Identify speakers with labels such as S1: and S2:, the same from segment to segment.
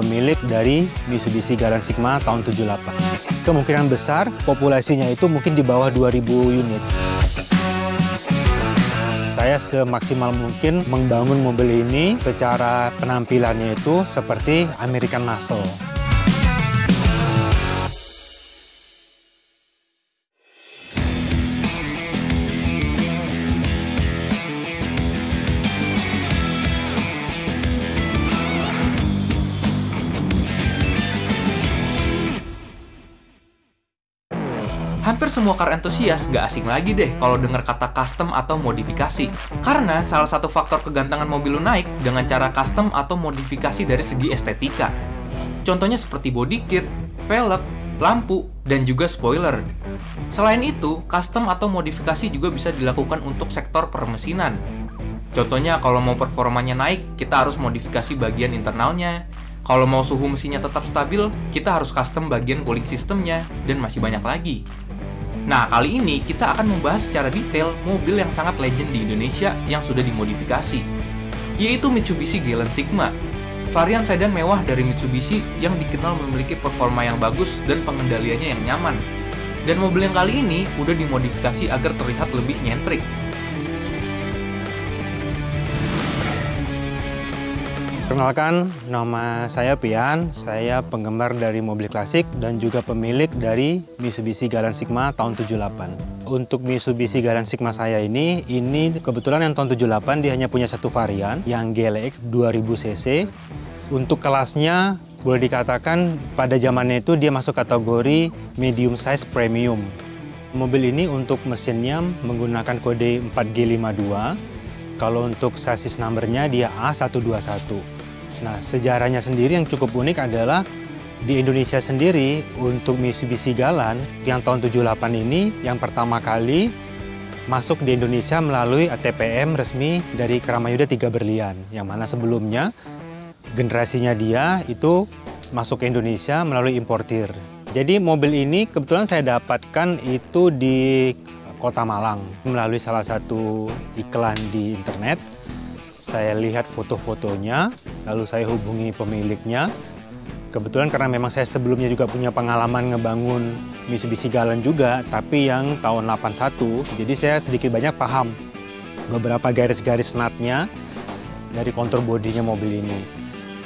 S1: pemilik dari Mitsubishi Galant Sigma tahun 78. Kemungkinan besar populasinya itu mungkin di bawah 2000 unit. Saya semaksimal mungkin membangun mobil ini secara penampilannya itu seperti American Muscle.
S2: Hampir semua car enthusiast nggak asing lagi deh kalau dengar kata custom atau modifikasi. Karena salah satu faktor kegantengan mobil lu naik dengan cara custom atau modifikasi dari segi estetika. Contohnya seperti body kit, velg, lampu, dan juga spoiler. Selain itu, custom atau modifikasi juga bisa dilakukan untuk sektor permesinan. Contohnya kalau mau performanya naik, kita harus modifikasi bagian internalnya. Kalau mau suhu mesinnya tetap stabil, kita harus custom bagian cooling systemnya, dan masih banyak lagi. Nah, kali ini kita akan membahas secara detail mobil yang sangat legend di Indonesia yang sudah dimodifikasi, yaitu Mitsubishi Galant Sigma, varian sedan mewah dari Mitsubishi yang dikenal memiliki performa yang bagus dan pengendaliannya yang nyaman. Dan mobil yang kali ini udah dimodifikasi agar terlihat lebih nyentrik.
S1: Perkenalkan, nama saya Pian, saya penggemar dari mobil klasik dan juga pemilik dari Mitsubishi Galant Sigma tahun 78. Untuk Mitsubishi Galant Sigma saya ini kebetulan yang tahun 78 dia hanya punya satu varian, yang GLX 2000cc. Untuk kelasnya, boleh dikatakan pada zamannya itu dia masuk kategori medium size premium. Mobil ini untuk mesinnya menggunakan kode 4G52. Kalau untuk sasis numbernya dia A121. Nah, sejarahnya sendiri yang cukup unik adalah di Indonesia sendiri untuk Mitsubishi Galant yang tahun 78 ini yang pertama kali masuk di Indonesia melalui ATPM resmi dari Kramayuda 3 Berlian. Yang mana sebelumnya generasinya dia itu masuk ke Indonesia melalui importir. Jadi mobil ini kebetulan saya dapatkan itu di Kota Malang melalui salah satu iklan di internet. Saya lihat foto-fotonya, lalu saya hubungi pemiliknya. Kebetulan karena memang saya sebelumnya juga punya pengalaman ngebangun Mitsubishi Galant juga, tapi yang tahun 81, jadi saya sedikit banyak paham beberapa garis-garis nutnya dari kontur bodinya mobil ini.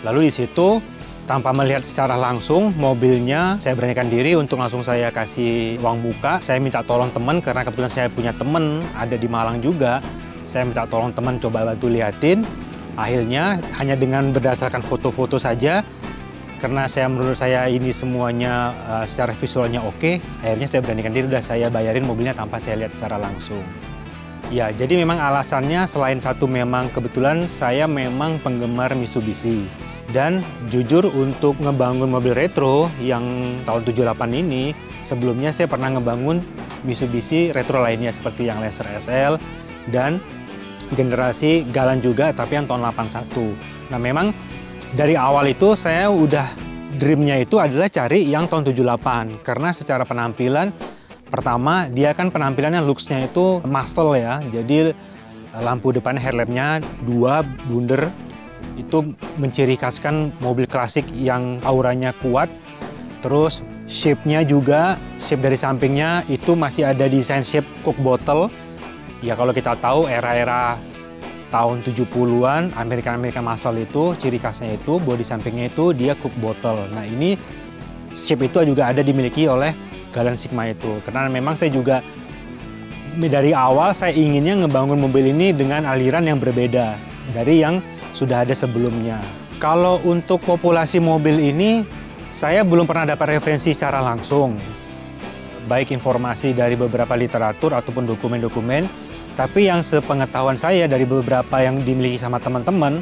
S1: Lalu di situ tanpa melihat secara langsung mobilnya, saya beranikan diri untuk langsung saya kasih uang muka. Saya minta tolong teman karena kebetulan saya punya teman ada di Malang juga. Saya minta tolong teman coba bantu liatin. Akhirnya hanya dengan berdasarkan foto-foto saja, karena menurut saya ini semuanya secara visualnya oke, akhirnya saya beranikan diri udah saya bayarin mobilnya tanpa saya lihat secara langsung. Ya, jadi memang alasannya selain satu memang kebetulan saya memang penggemar Mitsubishi. Dan jujur untuk ngebangun mobil retro yang tahun 78 ini, sebelumnya saya pernah ngebangun Mitsubishi retro lainnya seperti yang Lancer SL dan generasi Galant juga tapi yang tahun 81. Nah memang dari awal itu saya udah dreamnya itu adalah cari yang tahun 78 karena secara penampilan pertama dia kan penampilannya looks-nya itu muscle ya, jadi lampu depan headlampnya 2 blunder. Itu menciri khaskan mobil klasik yang auranya kuat. Terus shape-nya juga, shape dari sampingnya itu masih ada desain shape Coke bottle. Ya kalau kita tahu era-era tahun 70-an American Muscle itu ciri khasnya itu bodi sampingnya itu dia Coke bottle. Nah ini shape itu juga ada dimiliki oleh Galant Sigma itu. Karena memang saya juga dari awal saya inginnya ngebangun mobil ini dengan aliran yang berbeda dari yang sudah ada sebelumnya. Kalau untuk populasi mobil ini, saya belum pernah dapat referensi secara langsung. Baik informasi dari beberapa literatur ataupun dokumen-dokumen, tapi yang sepengetahuan saya dari beberapa yang dimiliki sama teman-teman,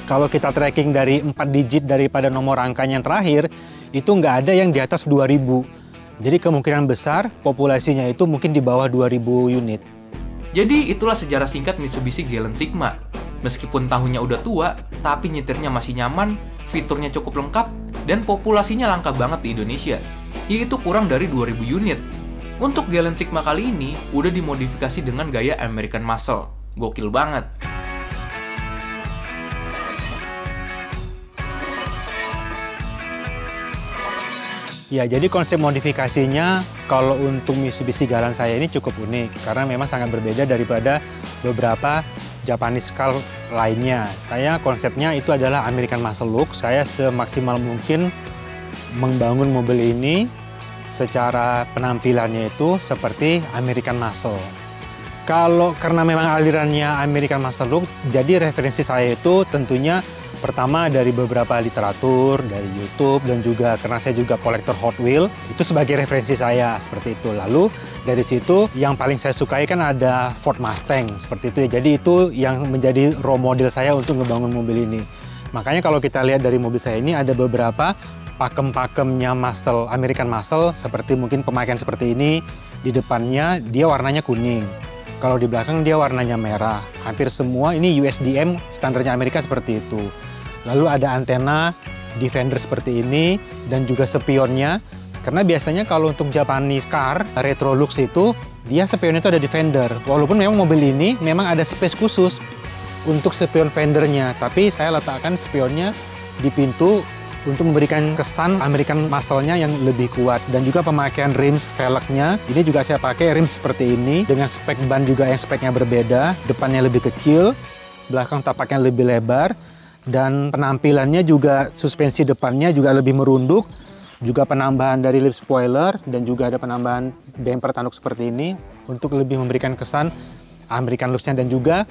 S1: kalau kita tracking dari 4 digit daripada nomor angkanya yang terakhir, itu nggak ada yang di atas 2000. Jadi kemungkinan besar populasinya itu mungkin di bawah 2000 unit.
S2: Jadi itulah sejarah singkat Mitsubishi Galant Sigma. Meskipun tahunnya udah tua, tapi nyetirnya masih nyaman, fiturnya cukup lengkap, dan populasinya langka banget di Indonesia, yaitu kurang dari 2000 unit. Untuk Galant Sigma kali ini, udah dimodifikasi dengan gaya American Muscle. Gokil banget.
S1: Ya, jadi konsep modifikasinya kalau untuk Mitsubishi Galant saya ini cukup unik karena memang sangat berbeda daripada beberapa Japanese car lainnya. Saya konsepnya itu adalah American Muscle Look. Saya semaksimal mungkin membangun mobil ini secara penampilannya itu seperti American Muscle. Karena memang alirannya American Muscle Look, jadi referensi saya itu tentunya pertama dari beberapa literatur, dari YouTube, dan juga karena saya juga kolektor Hot Wheel, itu sebagai referensi saya, seperti itu. Lalu dari situ yang paling saya sukai kan ada Ford Mustang, seperti itu ya. Jadi itu yang menjadi role model saya untuk ngebangun mobil ini. Makanya kalau kita lihat dari mobil saya ini ada beberapa pakem-pakemnya muscle, American Muscle, seperti mungkin pemakaian seperti ini. Di depannya dia warnanya kuning. Kalau di belakang dia warnanya merah. Hampir semua ini USDM, standarnya Amerika seperti itu. Lalu ada antena Defender seperti ini dan juga spionnya. Karena biasanya kalau untuk Japanese car, retro looks itu, dia spionnya itu ada Defender. Walaupun memang mobil ini memang ada space khusus untuk spion fendernya. Tapi saya letakkan spionnya di pintu untuk memberikan kesan American Muscle-nya yang lebih kuat. Dan juga pemakaian rims velgnya, ini juga saya pakai rim seperti ini dengan spek ban juga yang speknya berbeda. Depannya lebih kecil, belakang tapaknya lebih lebar, dan penampilannya juga suspensi depannya juga lebih merunduk. Juga penambahan dari lip spoiler dan juga ada penambahan bumper tanduk seperti ini untuk lebih memberikan kesan American looks-nya. Dan juga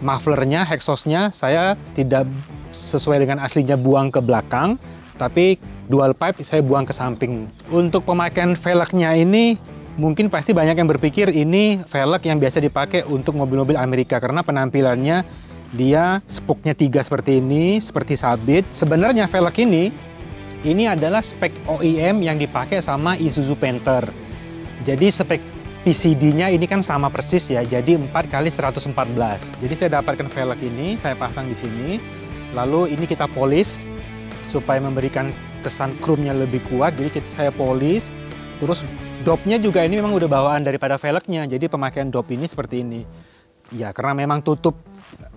S1: mufflernya, exhaust-nya saya tidak sesuai dengan aslinya buang ke belakang, tapi dual pipe saya buang ke samping. Untuk pemakaian velgnya ini mungkin pasti banyak yang berpikir ini velg yang biasa dipakai untuk mobil-mobil Amerika karena penampilannya dia spoknya 3 seperti ini, seperti sabit. Sebenarnya velg ini adalah spek OEM yang dipakai sama Isuzu Panther. Jadi spek PCD-nya ini kan sama persis ya, jadi 4x114. Jadi saya dapatkan velg ini, saya pasang di sini. Lalu ini kita polish supaya memberikan kesan chrome-nya lebih kuat. Jadi saya polish. Terus dopnya juga ini memang udah bawaan daripada velgnya. Jadi pemakaian dop ini seperti ini. Ya karena memang tutup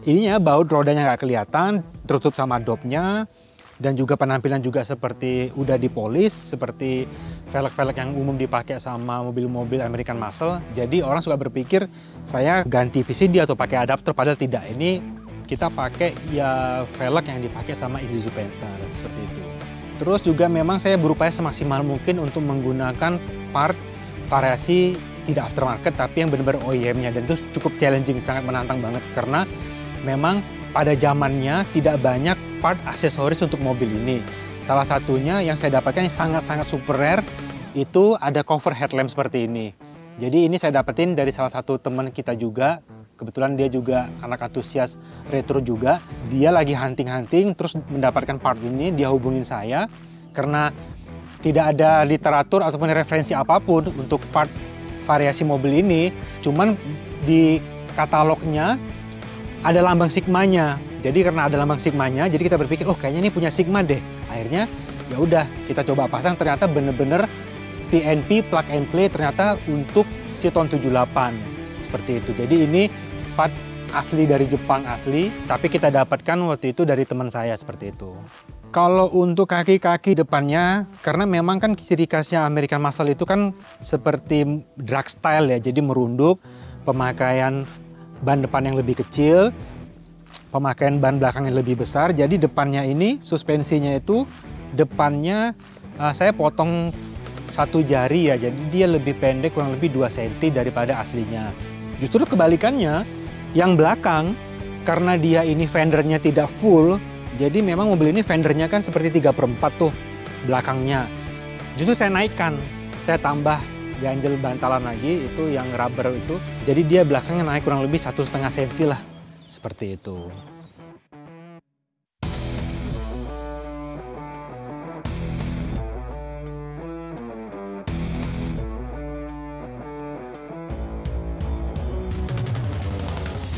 S1: ininya, baut rodanya nggak kelihatan, tertutup sama dopnya. Dan juga penampilan juga seperti udah dipolis, seperti velg-velg yang umum dipakai sama mobil-mobil American Muscle. Jadi orang suka berpikir saya ganti PCD atau pakai adapter, padahal tidak. Ini kita pakai ya velg yang dipakai sama Isuzu Panther, seperti itu. Terus juga memang saya berupaya semaksimal mungkin untuk menggunakan part variasi tidak aftermarket tapi yang benar-benar OEM-nya, dan itu cukup challenging, sangat menantang banget karena memang pada zamannya tidak banyak part aksesoris untuk mobil ini. Salah satunya yang saya dapatkan yang sangat-sangat super rare itu ada cover headlamp seperti ini. Jadi ini saya dapetin dari salah satu teman kita juga. Kebetulan dia juga anak antusias retro juga. Dia lagi hunting-hunting terus mendapatkan part ini, dia hubungin saya karena tidak ada literatur ataupun referensi apapun untuk part variasi mobil ini. Cuman di katalognya ada lambang Sigmanya. Jadi karena ada lambang Sigmanya, jadi kita berpikir, oh kayaknya ini punya Sigma deh. Akhirnya ya udah kita coba pasang, ternyata bener-bener PNP plug and play ternyata untuk si tahun 78 seperti itu. Jadi ini part asli dari Jepang asli, tapi kita dapatkan waktu itu dari teman saya seperti itu. Kalau untuk kaki-kaki depannya, karena memang kan ciri khasnya American Muscle itu kan seperti drag style ya, jadi merunduk, pemakaian ban depan yang lebih kecil, pemakaian ban belakang yang lebih besar. Jadi depannya ini suspensinya itu depannya saya potong 1 jari ya, jadi dia lebih pendek kurang lebih 2 cm daripada aslinya. Justru kebalikannya, yang belakang karena dia ini fendernya tidak full, jadi memang mobil ini fendernya kan seperti 3/4 tuh belakangnya. Justru saya naikkan, saya tambah ganjel bantalan lagi itu yang rubber itu, jadi dia belakangnya naik kurang lebih 1,5 cm lah, seperti itu.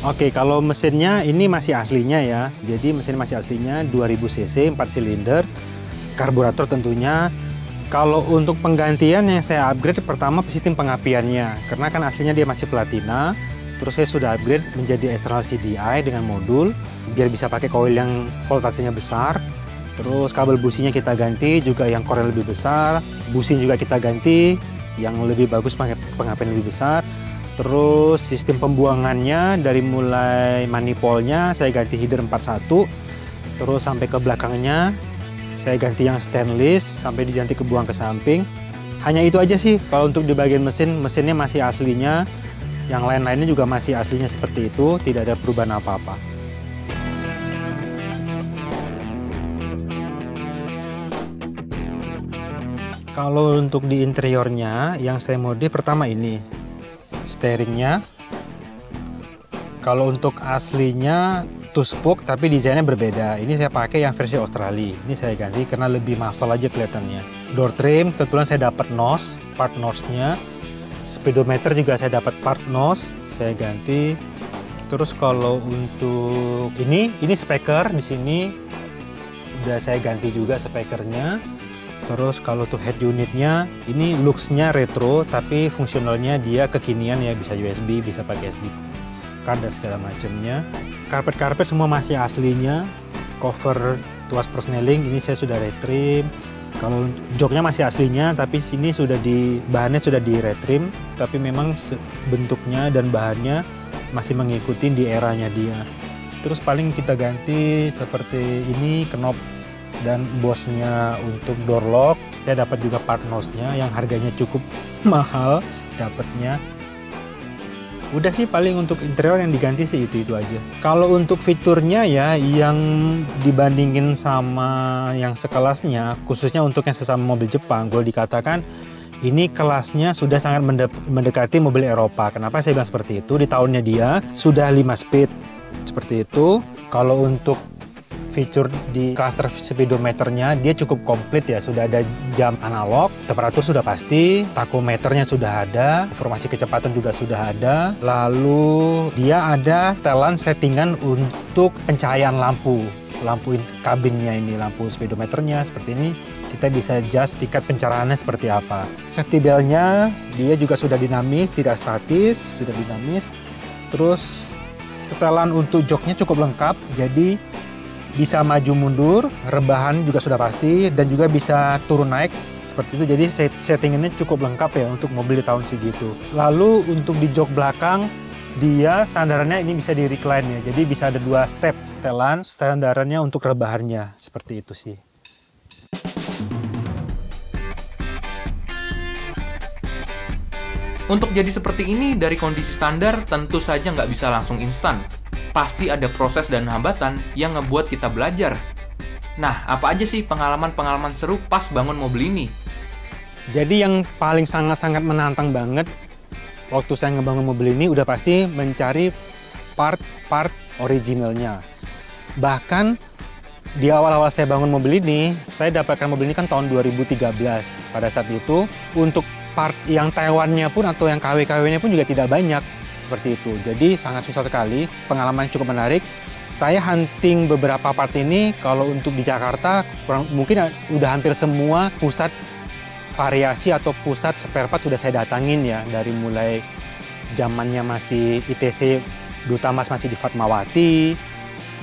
S1: Oke, kalau mesinnya ini masih aslinya ya. Jadi mesin masih aslinya 2000 cc, 4 silinder. Karburator tentunya. Kalau untuk penggantian yang saya upgrade pertama sistem pengapiannya. Karena kan aslinya dia masih platina. Terus saya sudah upgrade menjadi external CDI dengan modul biar bisa pakai coil yang voltasenya besar. Terus kabel businya kita ganti, juga yang core lebih besar. Busi juga kita ganti, yang lebih bagus pengapian lebih besar. Terus sistem pembuangannya dari mulai manifoldnya saya ganti header 41. Terus sampai ke belakangnya saya ganti yang stainless sampai diganti kebuang ke samping. Hanya itu aja sih. Kalau untuk di bagian mesinnya masih aslinya. Yang lain-lainnya juga masih aslinya seperti itu, tidak ada perubahan apa-apa. Kalau untuk di interiornya, yang saya modif pertama ini steeringnya. Kalau untuk aslinya two spoke tapi desainnya berbeda. Ini saya pakai yang versi Australia. Ini saya ganti karena lebih massal aja kelihatannya. Door trim kebetulan saya dapat nose, part nose-nya. Speedometer juga saya dapat part nose, saya ganti. Terus kalau untuk ini speaker di sini udah saya ganti juga speakernya. Terus kalau untuk head unitnya, ini looks-nya retro, tapi fungsionalnya dia kekinian ya, bisa USB, bisa pakai SD card dan segala macamnya. Karpet semua masih aslinya. Cover tuas persneling ini saya sudah retrim. Kalau joknya masih aslinya, tapi sini bahannya sudah di retrim, tapi memang bentuknya dan bahannya masih mengikuti di eranya dia. Terus paling kita ganti seperti ini knop dan bosnya untuk door lock. Saya dapat juga part nose-nya yang harganya cukup mahal dapatnya. Udah sih paling untuk interior yang diganti sih itu aja. Kalau untuk fiturnya ya yang dibandingin sama yang sekelasnya, khususnya untuk yang sesama mobil Jepang, boleh dikatakan ini kelasnya sudah sangat mendekati mobil Eropa. Kenapa saya bilang seperti itu? Di tahunnya dia sudah 5 speed seperti itu. Kalau untuk fitur di cluster speedometernya dia cukup komplit ya, sudah ada jam analog, temperatur sudah pasti, tachometernya sudah ada, informasi kecepatan juga sudah ada, lalu dia ada setelan settingan untuk pencahayaan lampu kabinnya ini, lampu speedometernya seperti ini, kita bisa adjust tingkat pencerahannya seperti apa. Safety belt-nya dia juga sudah dinamis, tidak statis, sudah dinamis. Terus setelan untuk joknya cukup lengkap, jadi bisa maju mundur, rebahan juga sudah pasti, dan juga bisa turun naik seperti itu. Jadi settingannya cukup lengkap ya untuk mobil di tahun segitu. Lalu untuk di jok belakang dia sandarannya ini bisa di recline ya, jadi bisa ada 2 step setelan sandarannya untuk rebahannya seperti itu sih.
S2: Untuk jadi seperti ini dari kondisi standar tentu saja nggak bisa langsung instan. Pasti ada proses dan hambatan yang ngebuat kita belajar. Nah, apa aja sih pengalaman-pengalaman seru pas bangun mobil ini?
S1: Jadi yang paling sangat-sangat menantang banget waktu saya ngebangun mobil ini udah pasti mencari part-part originalnya. Bahkan di awal-awal saya bangun mobil ini, saya dapatkan mobil ini kan tahun 2013. Pada saat itu, untuk part yang Taiwan-nya pun atau yang KW-KW-nya pun juga tidak banyak. Seperti itu, jadi sangat susah sekali. Pengalaman cukup menarik. Saya hunting beberapa part ini. Kalau untuk di Jakarta mungkin udah hampir semua pusat variasi atau pusat spare part sudah saya datangin ya, dari mulai zamannya masih ITC Duta Mas masih di Fatmawati,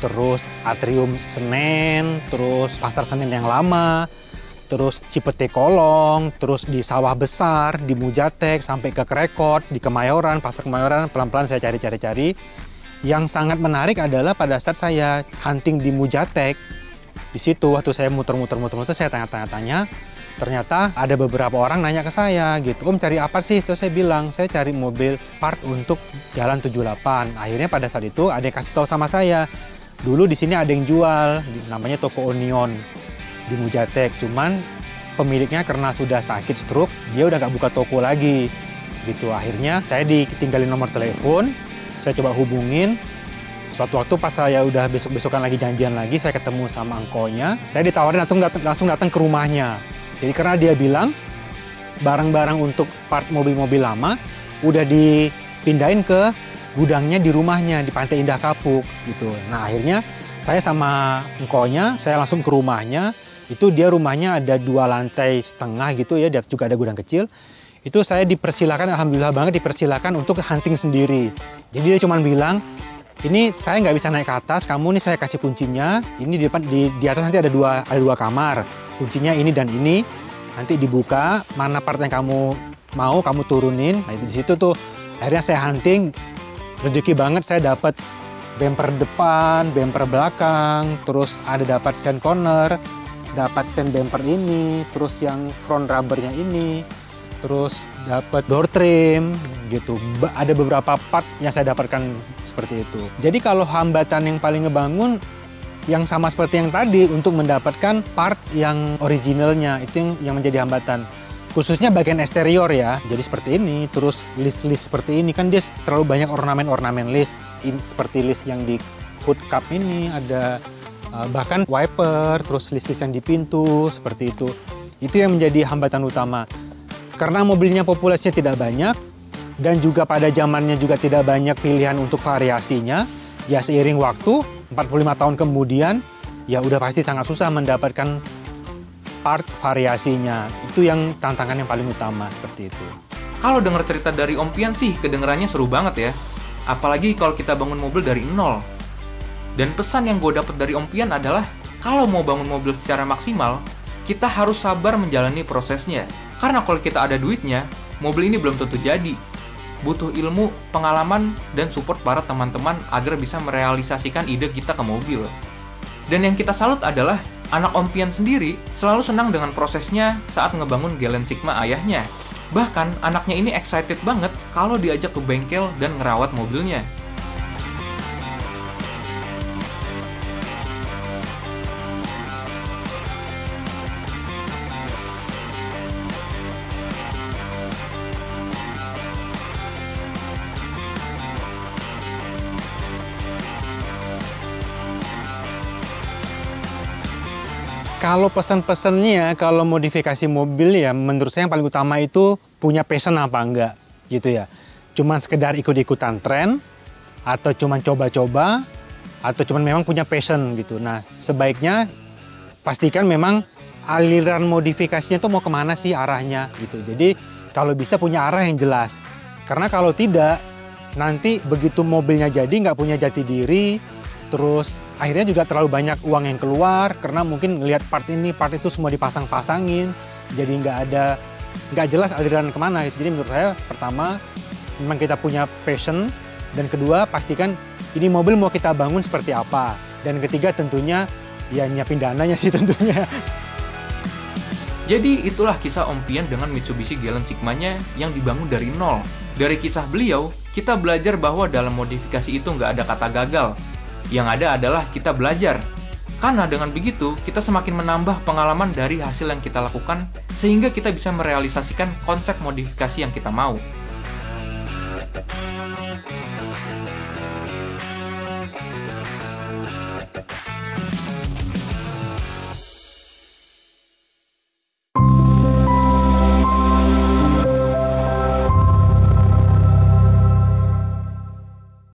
S1: terus Atrium Senen, terus Pasar Senen yang lama, terus Cipete Kolong, terus di Sawah Besar, di Mujatek, sampai ke Krekot, di Kemayoran, Pasar Kemayoran, pelan-pelan saya cari-cari. Yang sangat menarik adalah pada saat saya hunting di Mujatek, di situ waktu saya muter-muter, saya tanya-tanya, ternyata ada beberapa orang nanya ke saya gitu, Om cari apa sih? Terus saya bilang, saya cari mobil part untuk Jalan 78. Akhirnya pada saat itu ada yang kasih tahu sama saya, dulu di sini ada yang jual, namanya Toko Onion di Mujatek, cuman pemiliknya karena sudah sakit stroke, dia udah nggak buka toko lagi gitu. Akhirnya saya ditinggalin nomor telepon, saya coba hubungin. Suatu waktu pas saya udah besok-besokan lagi janjian lagi, saya ketemu sama angkonya, saya ditawarin langsung datang ke rumahnya. Jadi karena dia bilang barang-barang untuk part mobil-mobil lama udah dipindahin ke gudangnya di rumahnya di Pantai Indah Kapuk gitu. Nah akhirnya saya sama angkonya, saya langsung ke rumahnya. Itu dia rumahnya ada 2,5 lantai gitu ya, di atas juga ada gudang kecil. Itu saya dipersilakan, alhamdulillah banget dipersilakan untuk hunting sendiri. Jadi dia cuma bilang, ini saya nggak bisa naik ke atas, kamu nih saya kasih kuncinya, ini di depan di atas nanti ada dua kamar, kuncinya ini dan ini, nanti dibuka, mana part yang kamu mau kamu turunin, nah di situ tuh akhirnya saya hunting, rezeki banget saya dapat bumper depan, bumper belakang, terus ada dapat sen corner, dapat sen bumper ini, terus yang front rubbernya ini, terus dapat door trim gitu. Ada beberapa part yang saya dapatkan seperti itu. Jadi kalau hambatan yang paling ngebangun yang sama seperti yang tadi untuk mendapatkan part yang originalnya itu yang menjadi hambatan. Khususnya bagian eksterior ya. Jadi seperti ini, terus list-list seperti ini kan dia terlalu banyak ornamen-ornamen list. Ini seperti list yang di hood cup ini ada bahkan wiper, terus list-list yang di pintu seperti itu. Itu yang menjadi hambatan utama. Karena mobilnya populasinya tidak banyak, dan juga pada zamannya juga tidak banyak pilihan untuk variasinya, ya seiring waktu, 45 tahun kemudian, ya udah pasti sangat susah mendapatkan part variasinya. Itu yang tantangan yang paling utama, seperti itu.
S2: Kalau dengar cerita dari Om Pian sih, kedengerannya seru banget ya. Apalagi kalau kita bangun mobil dari nol. Dan pesan yang gue dapet dari Om Pian adalah, kalau mau bangun mobil secara maksimal, kita harus sabar menjalani prosesnya. Karena kalau kita ada duitnya, mobil ini belum tentu jadi. Butuh ilmu, pengalaman, dan support para teman-teman agar bisa merealisasikan ide kita ke mobil. Dan yang kita salut adalah, anak Om Pian sendiri selalu senang dengan prosesnya saat ngebangun Galant Sigma ayahnya. Bahkan, anaknya ini excited banget kalau diajak ke bengkel dan ngerawat mobilnya.
S1: Kalau pesan-pesannya, kalau modifikasi mobil ya menurut saya yang paling utama itu punya passion apa enggak gitu ya. Cuman sekedar ikut-ikutan tren, atau cuman coba-coba, atau cuman memang punya passion gitu. Nah sebaiknya pastikan memang aliran modifikasinya itu mau kemana sih arahnya gitu. Jadi kalau bisa punya arah yang jelas. Karena kalau tidak, nanti begitu mobilnya jadi nggak punya jati diri, terus akhirnya juga terlalu banyak uang yang keluar karena mungkin ngelihat part ini, part itu semua dipasang-pasangin, jadi nggak jelas aliran kemana. Jadi menurut saya pertama memang kita punya passion, dan kedua pastikan ini mobil mau kita bangun seperti apa, dan ketiga tentunya ya nyiapin dananya sih tentunya.
S2: Jadi itulah kisah Om Pian dengan Mitsubishi Galant Sigma-nya yang dibangun dari nol. Dari kisah beliau, kita belajar bahwa dalam modifikasi itu nggak ada kata gagal. Yang ada adalah kita belajar. Karena dengan begitu, kita semakin menambah pengalaman dari hasil yang kita lakukan, sehingga kita bisa merealisasikan konsep modifikasi yang kita mau.